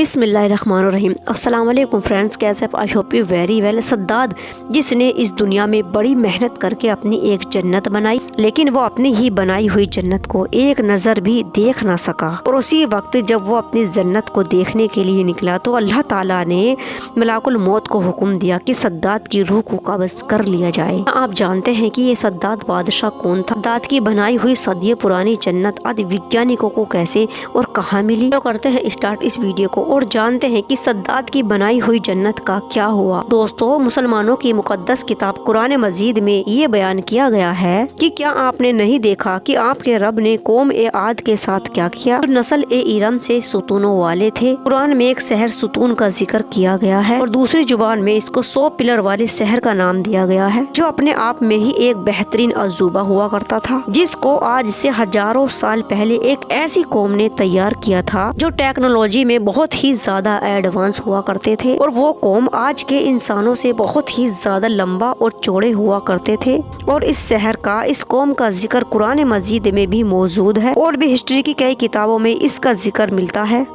बिस्मिल्लाहिर्रहमानिर्रहीम। अस्सलाम वालेकुम फ्रेंड्स, कैसे आप? I hope you very well. सद्दाद जिसने इस दुनिया में बड़ी मेहनत करके अपनी एक जन्नत बनाई, लेकिन वो अपनी ही बनाई हुई जन्नत को एक नज़र भी देख ना सका। और उसी वक्त जब वो अपनी जन्नत को देखने के लिए निकला तो अल्लाह ताला ने मलाकुल मौत को हुक्म दिया कि सद्दाद की रूह को कब्ज़ कर लिया जाए। आप जानते हैं कि ये सद्दाद बादशाह कौन था? सद्दाद की बनाई हुई सदियों पुरानी जन्नत आज वैज्ञानिकों को कैसे और कहाँ मिली? तो करते हैं स्टार्ट इस वीडियो को और जानते हैं कि सद्दाद की बनाई हुई जन्नत का क्या हुआ। दोस्तों, मुसलमानों की मुकद्दस किताब कुरान मजीद में ये बयान किया गया है कि क्या आपने नहीं देखा कि आपके रब ने कौम ए आद के साथ क्या किया? नस्ल ए इरम से सुतूनों वाले थे। कुरान में एक शहर सुतून का जिक्र किया गया है और दूसरी जुबान में इसको 100 पिलर वाले शहर का नाम दिया गया है, जो अपने आप में ही एक बेहतरीन अजूबा हुआ करता था, जिसको आज से हजारों साल पहले एक ऐसी कौम ने तैयार किया था जो टेक्नोलॉजी में बहुत ही ज्यादा एडवांस हुआ करते थे। और वो कौम आज के इंसानों से बहुत ही ज्यादा लंबा और चौड़े हुआ करते थे। और इस शहर का, इस कौम का जिक्र कुरान मजीद में भी मौजूद है और भी हिस्ट्री की कई किताबों में इसका जिक्र मिलता है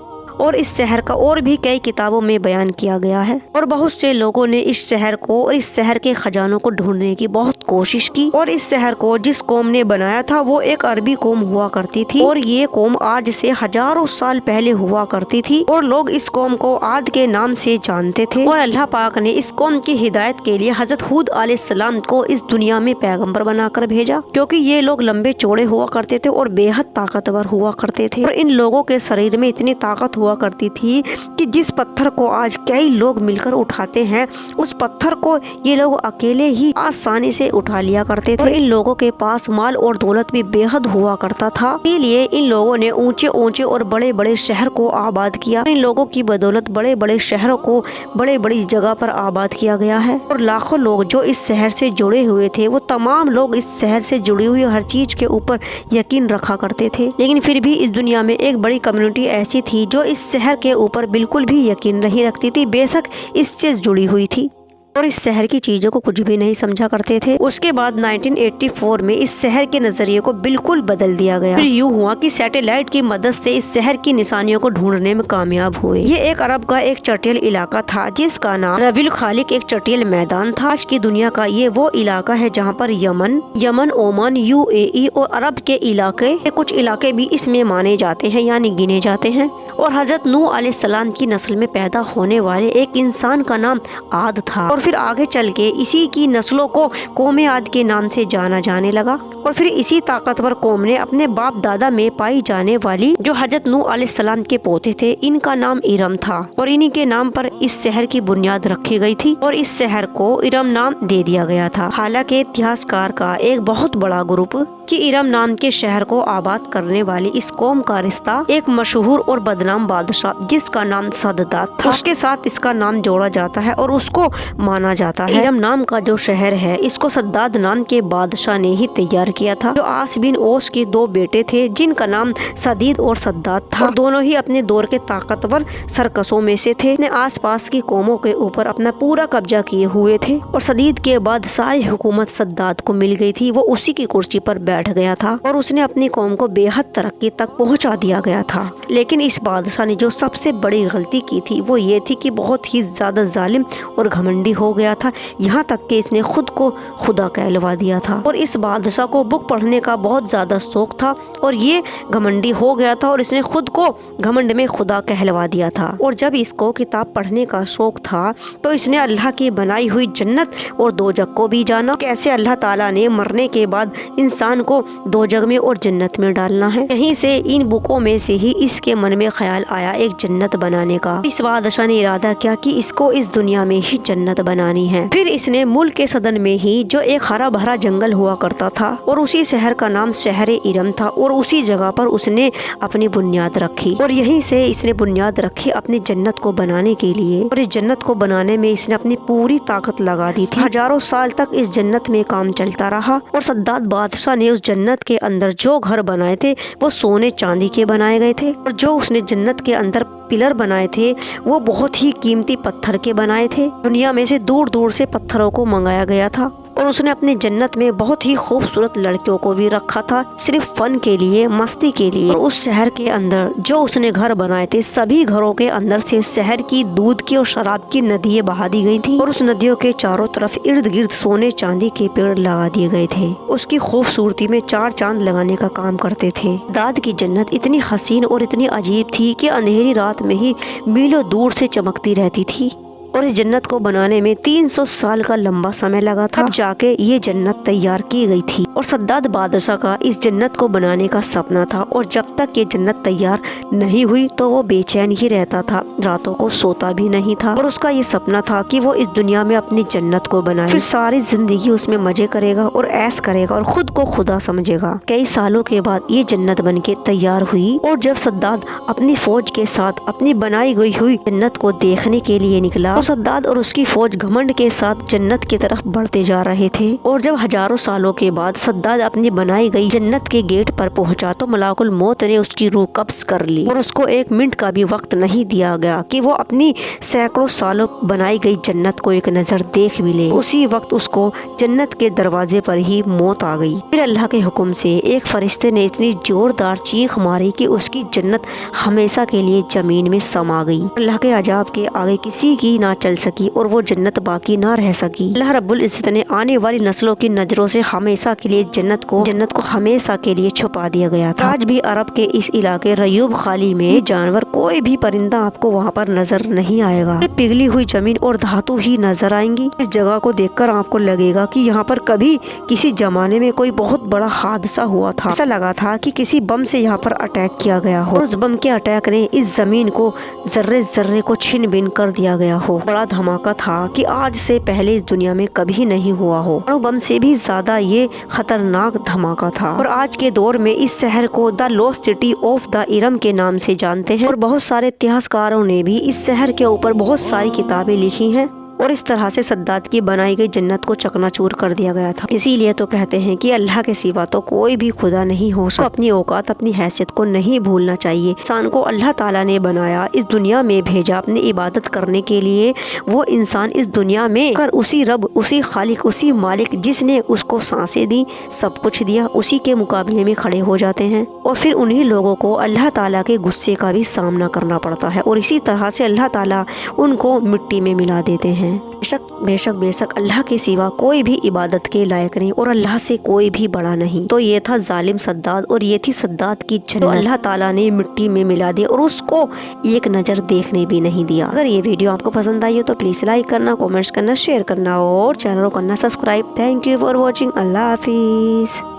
और इस शहर का और भी कई किताबों में बयान किया गया है। और बहुत से लोगों ने इस शहर को और इस शहर के खजानों को ढूंढने की बहुत कोशिश की। और इस शहर को जिस कौम ने बनाया था वो एक अरबी कौम हुआ करती थी और ये कौम आज से हजारों साल पहले हुआ करती थी और लोग इस कौम को आद के नाम से जानते थे। और अल्लाह पाक ने इस कौम की हिदायत के लिए हजरत हूद अलैहिस्सलाम को इस दुनिया में पैगम्बर बनाकर भेजा, क्योंकि ये लोग लंबे चौड़े हुआ करते थे और बेहद ताकतवर हुआ करते थे। और इन लोगों के शरीर में इतनी ताकत हुआ करती थी कि जिस पत्थर को आज कई लोग मिलकर उठाते हैं, उस पत्थर को ये लोग अकेले ही आसानी से उठा लिया करते थे। और इन लोगों के पास माल और दौलत भी बेहद हुआ करता था, इसलिए इन लोगों ने ऊंचे ऊंचे और बड़े बड़े शहर को आबाद किया। इन लोगों की बदौलत बड़े बड़े शहरों को बड़े बड़ी जगह पर आबाद किया गया है। और लाखों लोग जो इस शहर से जुड़े हुए थे, वो तमाम लोग इस शहर से जुड़ी हुई हर चीज के ऊपर यकीन रखा करते थे। लेकिन फिर भी इस दुनिया में एक बड़ी कम्युनिटी ऐसी थी जो इस शहर के ऊपर बिल्कुल भी यकीन नहीं रखती थी, बेशक इससे जुड़ी हुई थी और इस शहर की चीजों को कुछ भी नहीं समझा करते थे। उसके बाद 1984 में इस शहर के नजरिए को बिल्कुल बदल दिया गया। फिर यूँ हुआ कि सैटेलाइट की मदद से इस शहर की निशानियों को ढूंढने में कामयाब हुए। ये एक अरब का एक चटियल इलाका था जिसका नाम रबीउल खालिक एक चटियल मैदान था। आज की दुनिया का ये वो इलाका है जहाँ पर यमन, ओमान, UAE और अरब के इलाके, कुछ इलाके भी इसमें माने जाते हैं यानी गिने जाते हैं। और हजरत नूह अलैहिस्सलाम की नस्ल में पैदा होने वाले एक इंसान का नाम आद था और फिर आगे चल के इसी की नस्लों को कौम आद के नाम से जाना जाने लगा। और फिर इसी ताकतवर कौम ने अपने बाप दादा में पाई जाने वाली जो हजरत नूह अलैहिस्सलाम के पोते थे, इनका नाम इरम था और इन्हीं के नाम पर इस शहर की बुनियाद रखी गई थी और इस शहर को इरम नाम दे दिया गया था। हालांकि इतिहासकार का एक बहुत बड़ा ग्रुप कि इरम नाम के शहर को आबाद करने वाली इस कौम का रिश्ता एक मशहूर और बदनाम बादशाह जिसका नाम सद्दाद था, उसके साथ इसका नाम जोड़ा जाता है और उसको माना जाता है। इरम नाम का जो शहर है, इसको सद्दाद नाम के बादशाह ने ही तैयार किया था, जो आस बिन ओस के 2 बेटे थे जिनका नाम सदीद और सद्दाद था। और दोनों ही अपने दौर के ताकतवर सरकसों में से थे। अपने आस पास की कौमों के ऊपर अपना पूरा कब्जा किए हुए थे और सदीद के बाद सारी हुकूमत सद्दाद को मिल गई थी। वो उसी की कुर्सी पर बैठ गया था और उसने अपनी कौम को बेहद तरक्की तक पहुंचा दिया गया था। लेकिन इस बादशाह ने जो सबसे बड़ी गलती की थी वो ये थी कि बहुत ही ज्यादा जालिम और घमंडी हो गया था, यहाँ तक कि इसने खुद को खुदा कहलवा दिया था। और इस बादशाह को बुक पढ़ने का बहुत ज्यादा शौक था और ये घमंडी हो गया था और इसने खुद को घमंड में खुदा कहलवा दिया था। और जब इसको किताब पढ़ने का शौक था तो इसने अल्लाह की बनाई हुई जन्नत और दोजख को भी जाना, कैसे अल्लाह ताला ने मरने के बाद इंसान को दोजख में और जन्नत में डालना है। यहीं से इन बुकों में से ही इसके मन में ख्याल आया एक जन्नत बनाने का। इस बादशाह ने इरादा किया कि इसको इस दुनिया में ही जन्नत बनानी है। फिर इसने मुल्क के सदन में ही जो एक हरा भरा जंगल हुआ करता था और उसी शहर का नाम शहर इरम था और उसी जगह पर उसने अपनी बुनियाद रखी और यहीं से इसने बुनियाद रखी अपनी जन्नत को बनाने के लिए। और इस जन्नत को बनाने में इसने अपनी पूरी ताकत लगा दी थी। हजारों साल तक इस जन्नत में काम चलता रहा और सद्दाद बादशाह ने उस जन्नत के अंदर जो घर बनाए थे वो सोने चांदी के बनाए गए थे और जो उसने जन्नत के अंदर पिलर बनाए थे वो बहुत ही कीमती पत्थर के बनाए थे। दुनिया में से दूर दूर से पत्थरों को मंगाया गया था और उसने अपनी जन्नत में बहुत ही खूबसूरत लड़कियों को भी रखा था, सिर्फ फन के लिए, मस्ती के लिए। और उस शहर के अंदर जो उसने घर बनाए थे, सभी घरों के अंदर से शहर की दूध की और शराब की नदियाँ बहा दी गई थी और उस नदियों के चारों तरफ इर्द गिर्द सोने चांदी के पेड़ लगा दिए गए थे। उसकी खूबसूरती में 4 चांद लगाने का काम करते थे। दाद की जन्नत इतनी हसीन और इतनी अजीब थी कि अंधेरी रात में ही मीलों दूर से चमकती रहती थी और इस जन्नत को बनाने में 300 साल का लंबा समय लगा था, तब जाके ये जन्नत तैयार की गई थी। और सद्दाद बादशाह का इस जन्नत को बनाने का सपना था और जब तक ये जन्नत तैयार नहीं हुई तो वो बेचैन ही रहता था, रातों को सोता भी नहीं था। और उसका ये सपना था कि वो इस दुनिया में अपनी जन्नत को बनाए, फिर सारी जिंदगी उसमें मजे करेगा और ऐश करेगा और खुद को खुदा समझेगा। कई सालों के बाद ये जन्नत बनके तैयार हुई और जब सद्दाद अपनी फौज के साथ अपनी बनाई गई हुई जन्नत को देखने के लिए निकला, सद्दाद और उसकी फौज घमंड के साथ जन्नत की तरफ बढ़ते जा रहे थे। और जब हजारों सालों के बाद सद्दाद अपनी बनाई गई जन्नत के गेट पर पहुंचा तो मलाकुल मौत ने उसकी रूह कब्ज कर ली और उसको 1 मिनट का भी वक्त नहीं दिया गया कि वो अपनी सैकड़ों सालों बनाई गई जन्नत को एक नजर देख भी ले। उसी वक्त उसको जन्नत के दरवाजे पर ही मौत आ गई। फिर अल्लाह के हुक्म से एक फरिश्ते ने इतनी जोरदार चीख मारी कि उसकी जन्नत हमेशा के लिए जमीन में समा गई। अल्लाह के अजाब के आगे किसी की ना चल सकी और वो जन्नत बाकी ना रह सकी। अल्लाह रब्बुल इज्जत ने आने वाली नस्लों की नजरों से हमेशा के लिए जन्नत को हमेशा के लिए छुपा दिया गया था। आज भी अरब के इस इलाके रयूब खाली में जानवर कोई भी परिंदा आपको वहाँ पर नजर नहीं आएगा। पिघली हुई जमीन और धातु ही नजर आएंगी। इस जगह को देखकर आपको लगेगा कि यहाँ पर कभी किसी जमाने में कोई बहुत बड़ा हादसा हुआ था। ऐसा लगा था कि किसी बम से यहाँ पर अटैक किया गया हो और उस बम के अटैक ने इस जमीन को जर्रे जर्रे को छिन बिन कर दिया गया हो। बड़ा धमाका था कि आज से पहले इस दुनिया में कभी नहीं हुआ हो। अणु बम से भी ज्यादा ये खतरनाक धमाका था। और आज के दौर में इस शहर को the lost city of the Iram के नाम से जानते हैं और बहुत सारे इतिहासकारों ने भी इस शहर के ऊपर बहुत सारी किताबें लिखी हैं। और इस तरह से सद्दाद की बनाई गई जन्नत को चकनाचूर कर दिया गया था। इसीलिए तो कहते हैं कि अल्लाह के सिवा तो कोई भी खुदा नहीं हो सकता। अपनी औकात अपनी हैसियत को नहीं भूलना चाहिए। इंसान को अल्लाह ताला ने बनाया, इस दुनिया में भेजा अपनी इबादत करने के लिए। वो इंसान इस दुनिया में कर उसी रब, उसी खालिक, उसी मालिक जिसने उसको सांसें दी, सब कुछ दिया, उसी के मुकाबले में खड़े हो जाते हैं और फिर उन्हीं लोगों को अल्लाह ताला के गुस्से का भी सामना करना पड़ता है और इसी तरह से अल्लाह ताला उनको मिट्टी में मिला देते हैं। बेशक अल्लाह के सिवा कोई भी इबादत के लायक नहीं और अल्लाह से कोई भी बड़ा नहीं। तो ये था जालिम सद्दाद और ये थी सद्दाद की जन्नत। तो अल्लाह ताला ने मिट्टी में मिला दिया और उसको एक नज़र देखने भी नहीं दिया। अगर ये वीडियो आपको पसंद आई हो तो प्लीज़ लाइक करना, कमेंट्स करना, शेयर करना और चैनल को करना subscribe. Thank you for watching. अल्लाह हाफिज़।